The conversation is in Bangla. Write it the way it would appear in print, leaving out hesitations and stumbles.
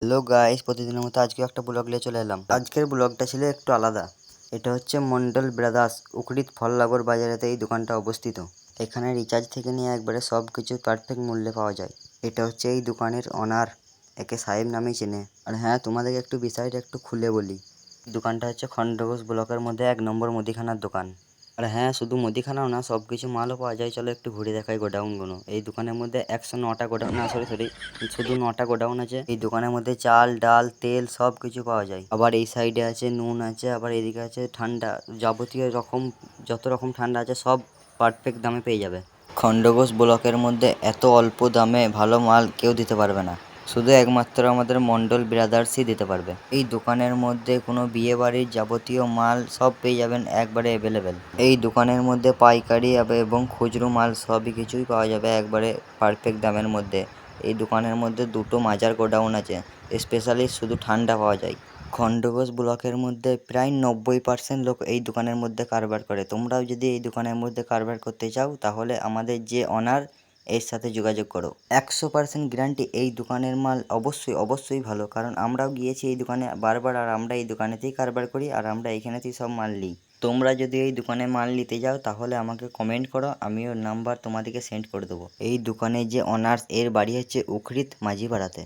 হ্যালো গাইস, প্রতিদিনের মতো আজকে একটা ব্লগ নিয়ে চলে এলাম। আজকের ব্লগটা ছিল একটু আলাদা। এটা হচ্ছে মন্ডল ব্রাদার্স উকরিত ফলনগর বাজারেতে এই দোকানটা অবস্থিত। এখানে রিচার্জ থেকে নিয়ে একবারে সব কিছু পারফেক্ট মূল্যে পাওয়া যায়। এটা হচ্ছে এই দোকানের অনার, একে সাহেব নামেই চেনে। আর হ্যাঁ, তোমাদেরকে একটু বিষয়টা একটু খুলে বলি। দোকানটা হচ্ছে খণ্ডঘোষ ব্লকের মধ্যে 1 নম্বর মুদিখানার দোকান। আর হ্যাঁ, শুধু মুদিখানাও না, সব কিছু মালও পাওয়া যায়। চলো একটু ঘুরে দেখাই গোডাউনগুলো। এই দোকানের মধ্যে 109টা গোডাউন, না সরি, শুধু 9টা গোডাউন আছে। এই দোকানের মধ্যে চাল, ডাল, তেল সব কিছু পাওয়া যায়। আবার এই সাইডে আছে নুন আছে, আবার এদিকে আছে ঠান্ডা, যাবতীয় রকম যত রকম ঠান্ডা আছে সব পারফেক্ট দামে পেয়ে যাবে। খণ্ডঘোষ ব্লকের মধ্যে এত অল্প দামে ভালো মাল কেউ দিতে পারবে না, শুধু একমাত্র আমাদের মন্ডল ব্রাদার্সই দিতে পারবে। এই দোকানের মধ্যে কোনো বিয়ে বাড়ির যাবতীয় মাল সব পেয়ে যাবেন একবারে অ্যাভেলেবেল। এই দোকানের মধ্যে পাইকারি এবং খুচরো মাল সবই কিছুই পাওয়া যাবে একবারে পারফেক্ট দামের মধ্যে। এই দোকানের মধ্যে 2টো মাজার গোডাউন আছে, স্পেশালি শুধু ঠান্ডা পাওয়া যায়। খণ্ডঘোষ ব্লকের মধ্যে প্রায় 90% লোক এই দোকানের মধ্যে কারবার করে। তোমরাও যদি এই দোকানের মধ্যে কারবার করতে চাও তাহলে আমাদের যে অনার, এর সাথে যোগাযোগ করো। 100% গ্যারান্টি এই দোকানের মাল অবশ্যই ভালো, কারণ আমরাও গিয়েছি এই দোকানে বারবার, আর আমরা এই দোকানেতেই কারবার করি, আর আমরা এইখানেতেই সব মাল নিই। তোমরা যদি এই দোকানে মাল নিতে যাও তাহলে আমাকে কমেন্ট করো, আমি ওর নাম্বার তোমাদেরকে সেন্ড করে দেবো। এই দোকানে যে অনার্স, এর বাড়ি হচ্ছে উকরিত মাঝিপাড়াতে।